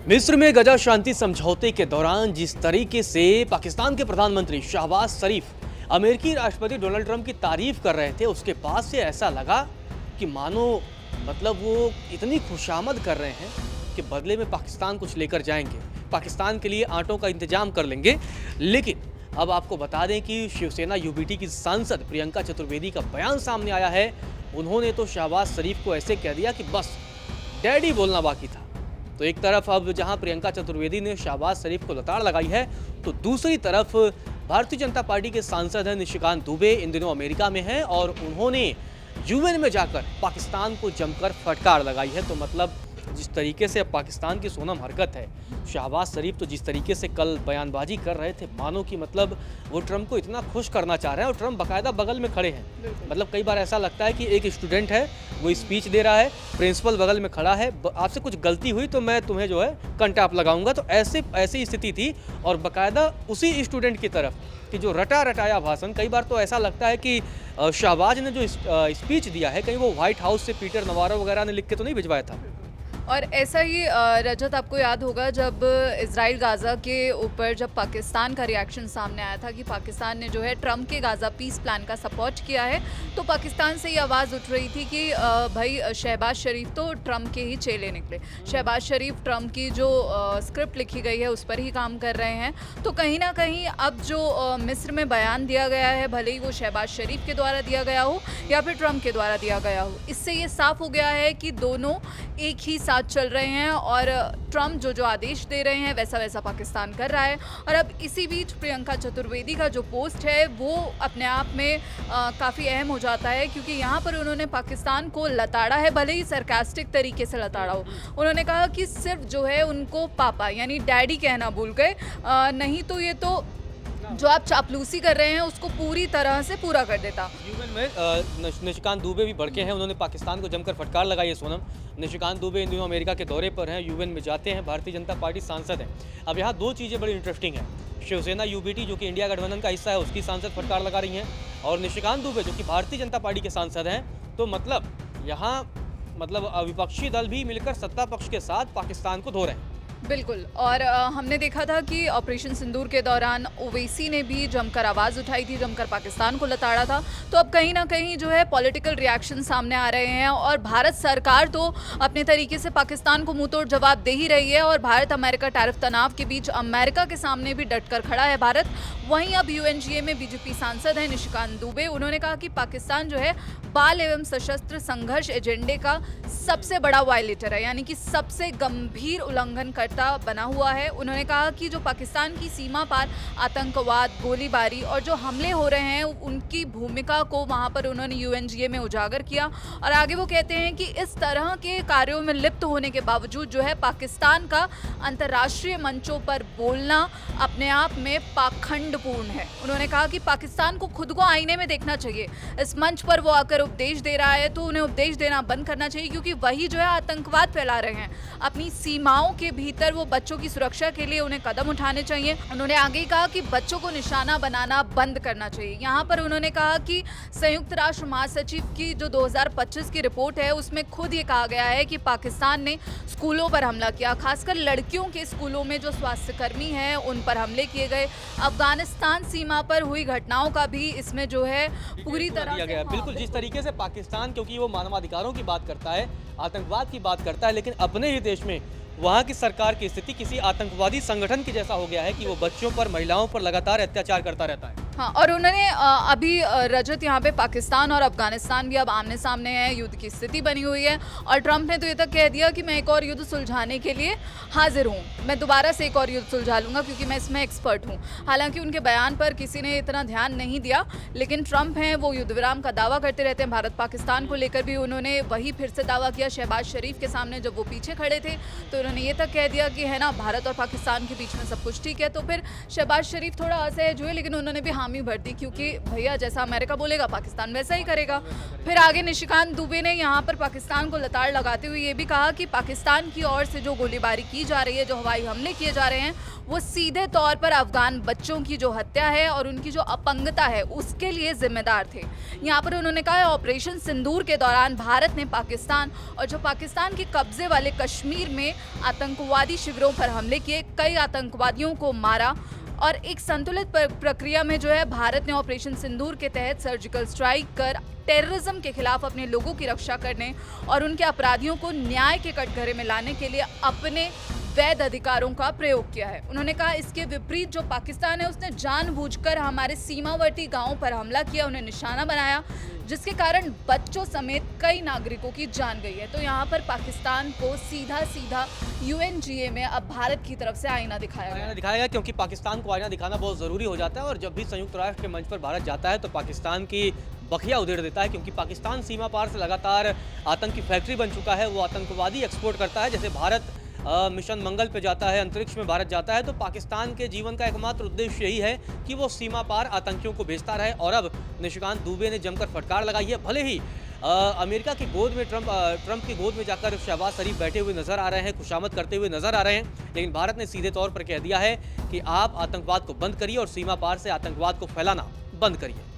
मिस्र में गजा शांति समझौते के दौरान जिस तरीके से पाकिस्तान के प्रधानमंत्री शहबाज शरीफ अमेरिकी राष्ट्रपति डोनाल्ड ट्रंप की तारीफ कर रहे थे, उसके बाद से ऐसा लगा कि मानो वो इतनी खुशामद कर रहे हैं कि बदले में पाकिस्तान कुछ लेकर जाएंगे, पाकिस्तान के लिए आटों का इंतजाम कर लेंगे। लेकिन अब आपको बता दें कि शिवसेना यूबीटी की सांसद प्रियंका चतुर्वेदी का बयान सामने आया है। उन्होंने तो शहबाज शरीफ को ऐसे कह दिया कि बस डैडी बोलना बाकी था। तो एक तरफ अब जहां प्रियंका चतुर्वेदी ने शहबाज शरीफ को लताड़ लगाई है, तो दूसरी तरफ भारतीय जनता पार्टी के सांसद हैं निशिकांत दुबे इन दिनों अमेरिका में हैं और उन्होंने यूएन में जाकर पाकिस्तान को जमकर फटकार लगाई है। तो मतलब जिस तरीके से अब पाकिस्तान की सोनम हरकत है, शहबाज शरीफ तो जिस तरीके से कल बयानबाजी कर रहे थे, मानो कि वो ट्रंप को इतना खुश करना चाह रहे हैं और ट्रंप बाकायदा बगल में खड़े हैं। कई बार ऐसा लगता है कि एक स्टूडेंट है, वो स्पीच दे रहा है, प्रिंसिपल बगल में खड़ा है, आपसे कुछ गलती हुई तो मैं तुम्हें कंटाप लगाऊंगा। तो ऐसी स्थिति थी और बाकायदा उसी स्टूडेंट की तरफ कि जो रटा रटाया भाषण, कई बार तो ऐसा लगता है कि शहबाज ने जो स्पीच दिया है, कहीं वो व्हाइट हाउस से पीटर नवारो वगैरह ने लिख के तो नहीं भिजवाया था। और ऐसा ही रजत, आपको याद होगा जब इजराइल गाज़ा के ऊपर जब पाकिस्तान का रिएक्शन सामने आया था कि पाकिस्तान ने जो है ट्रंप के गाज़ा पीस प्लान का सपोर्ट किया है, तो पाकिस्तान से ये आवाज़ उठ रही थी कि भाई शहबाज शरीफ तो ट्रंप के ही चेले निकले, शहबाज शरीफ ट्रंप की जो स्क्रिप्ट लिखी गई है उस पर ही काम कर रहे हैं। तो कहीं ना कहीं अब जो मिस्र में बयान दिया गया है, भले ही वो शहबाज शरीफ के द्वारा दिया गया हो या फिर ट्रंप के द्वारा दिया गया हो, इससे ये साफ हो गया है कि दोनों एक ही साथ चल रहे हैं और ट्रंप जो आदेश दे रहे हैं वैसा वैसा पाकिस्तान कर रहा है। और अब इसी बीच प्रियंका चतुर्वेदी का जो पोस्ट है वो अपने आप में काफ़ी अहम हो जाता है, क्योंकि यहाँ पर उन्होंने पाकिस्तान को लताड़ा है, भले ही सरकास्टिक तरीके से लताड़ा हो। उन्होंने कहा कि सिर्फ जो है उनको पापा यानी डैडी कहना भूल गए, नहीं तो ये तो जो आप चापलूसी कर रहे हैं उसको पूरी तरह से पूरा कर देता। यूएन में निशिकांत दुबे भी भड़के हैं, उन्होंने पाकिस्तान को जमकर फटकार लगाई है। सोनम, निशिकांत दुबे इन दिनों अमेरिका के दौरे पर हैं, यूएन में जाते हैं, भारतीय जनता पार्टी सांसद हैं। अब यहाँ दो चीज़ें बड़ी इंटरेस्टिंग हैं। शिवसेना यूबीटी जो कि इंडिया गठबंधन का हिस्सा है, उसकी सांसद फटकार लगा रही हैं, और निशिकांत दुबे जो कि भारतीय जनता पार्टी के सांसद हैं। तो यहाँ विपक्षी दल भी मिलकर सत्ता पक्ष के साथ पाकिस्तान को धो रहे हैं। बिल्कुल। और हमने देखा था कि ऑपरेशन सिंदूर के दौरान ओवैसी ने भी जमकर आवाज़ उठाई थी, जमकर पाकिस्तान को लताड़ा था। तो अब कहीं ना कहीं जो है पॉलिटिकल रिएक्शन सामने आ रहे हैं और भारत सरकार तो अपने तरीके से पाकिस्तान को मुंह तोड़ जवाब दे ही रही है। और भारत अमेरिका टैरिफ तनाव के बीच अमेरिका के सामने भी डटकर खड़ा है भारत। वहीं अब यूएनजीए में बीजेपी सांसद हैं निशिकांत दुबे, उन्होंने कहा कि पाकिस्तान जो है बाल एवं सशस्त्र संघर्ष एजेंडे का सबसे बड़ा वायलेटर है, यानी कि सबसे गंभीर उल्लंघन बना हुआ है। उन्होंने कहा कि जो पाकिस्तान की सीमा पार आतंकवाद, गोलीबारी और जो हमले हो रहे हैं उनकी भूमिका को वहां पर उन्होंने यूएनजीए में उजागर किया। और आगे वो कहते हैं कि इस तरह के कार्यों में लिप्त होने के बावजूद जो है पाकिस्तान का अंतर्राष्ट्रीय मंचों पर बोलना अपने आप में पाखंडपूर्ण है। उन्होंने कहा कि पाकिस्तान को खुद को आईने में देखना चाहिए। इस मंच पर वो आकर उपदेश दे रहा है तो उन्हें उपदेश देना बंद करना चाहिए, क्योंकि वही जो है आतंकवाद फैला रहे हैं। अपनी सीमाओं के भीतर वो बच्चों की सुरक्षा के लिए उन्हें कदम उठाने चाहिए। उन्होंने आगे कहा कि बच्चों को निशाना बनाना बंद करना चाहिए। यहाँ पर उन्होंने कहा कि संयुक्त राष्ट्र महासचिव की जो 2025 की रिपोर्ट है उसमें खुद ये कहा गया है कि पाकिस्तान ने स्कूलों पर हमला किया, खासकर लड़कियों के स्कूलों में जो स्वास्थ्यकर्मी हैं उन पर हमले किए गए। अफगानिस्तान सीमा पर हुई घटनाओं का भी इसमें जो है पूरी तरह दिया गया। बिल्कुल, जिस तरीके से पाकिस्तान, क्योंकि वो मानवाधिकारों की बात करता है, आतंकवाद की बात करता है, लेकिन अपने ही देश में वहाँ की सरकार की स्थिति किसी आतंकवादी संगठन के जैसा हो गया है कि वो बच्चों पर, महिलाओं पर लगातार अत्याचार करता रहता है। हाँ, और उन्होंने अभी रजत यहाँ पे पाकिस्तान और अफगानिस्तान भी अब आमने सामने है, युद्ध की स्थिति बनी हुई है। और ट्रंप ने तो ये तक कह दिया कि मैं एक और युद्ध सुलझाने के लिए हाजिर हूँ, मैं दोबारा से एक और युद्ध सुलझा लूँगा क्योंकि मैं इसमें एक्सपर्ट हूँ। हालांकि उनके बयान पर किसी ने इतना ध्यान नहीं दिया, लेकिन ट्रंप हैं वो युद्ध विराम का दावा करते रहते हैं। भारत पाकिस्तान को लेकर भी उन्होंने वही फिर से दावा किया शहबाज शरीफ के सामने, जब वो पीछे खड़े थे तो उन्होंने ये तक कह दिया कि है ना, भारत और पाकिस्तान के बीच में सब कुछ ठीक है। तो फिर शहबाज शरीफ थोड़ा असहज हुए, लेकिन उन्होंने भी हामी भर दी, क्योंकि भैया जैसा अमेरिका बोलेगा पाकिस्तान वैसा ही करेगा। फिर आगे निशिकांत दुबे ने यहाँ पर पाकिस्तान को लताड़ लगाते हुए ये भी कहा कि पाकिस्तान की ओर से जो गोलीबारी की जा रही है, जो हवाई हमले किए जा रहे हैं, वो सीधे तौर पर अफगान बच्चों की जो हत्या है और उनकी जो अपंगता है उसके लिए जिम्मेदार थे। यहाँ पर उन्होंने कहा ऑपरेशन सिंदूर के दौरान भारत ने पाकिस्तान और जो पाकिस्तान के कब्जे वाले कश्मीर में आतंकवादी शिविरों पर हमले किए, कई आतंकवादियों को मारा और एक संतुलित प्रक्रिया में जो है भारत ने ऑपरेशन सिंदूर के तहत सर्जिकल स्ट्राइक कर टेररिज्म के खिलाफ अपने लोगों की रक्षा करने और उनके अपराधियों को न्याय के कटघरे में लाने के लिए अपने वैध अधिकारों का प्रयोग किया है। उन्होंने कहा इसके विपरीत जो पाकिस्तान है उसने जानबूझकर हमारे सीमावर्ती गांवों पर हमला किया, उन्हें निशाना बनाया, जिसके कारण बच्चों समेत कई नागरिकों की जान गई है। तो यहाँ पर पाकिस्तान को सीधा सीधा UNGA में अब भारत की तरफ से आईना दिखाया गया, क्योंकि पाकिस्तान को आईना दिखाना बहुत ज़रूरी हो जाता है। और जब भी संयुक्त राष्ट्र के मंच पर भारत जाता है तो पाकिस्तान की बखिया उधेड़ देता है, क्योंकि पाकिस्तान सीमा पार से लगातार आतंक की फैक्ट्री बन चुका है। वो आतंकवादी एक्सपोर्ट करता है। जैसे भारत मिशन मंगल पे जाता है, अंतरिक्ष में भारत जाता है, तो पाकिस्तान के जीवन का एकमात्र उद्देश्य यही है कि वो सीमा पार आतंकियों को भेजता रहे। और अब निशिकांत दुबे ने जमकर फटकार लगाई है। भले ही अमेरिका की गोद में ट्रंप की गोद में जाकर शहबाज शरीफ बैठे हुए नजर आ रहे हैं, खुशामद करते हुए नजर आ रहे हैं, लेकिन भारत ने सीधे तौर पर कह दिया है कि आप आतंकवाद को बंद करिए और सीमा पार से आतंकवाद को फैलाना बंद करिए।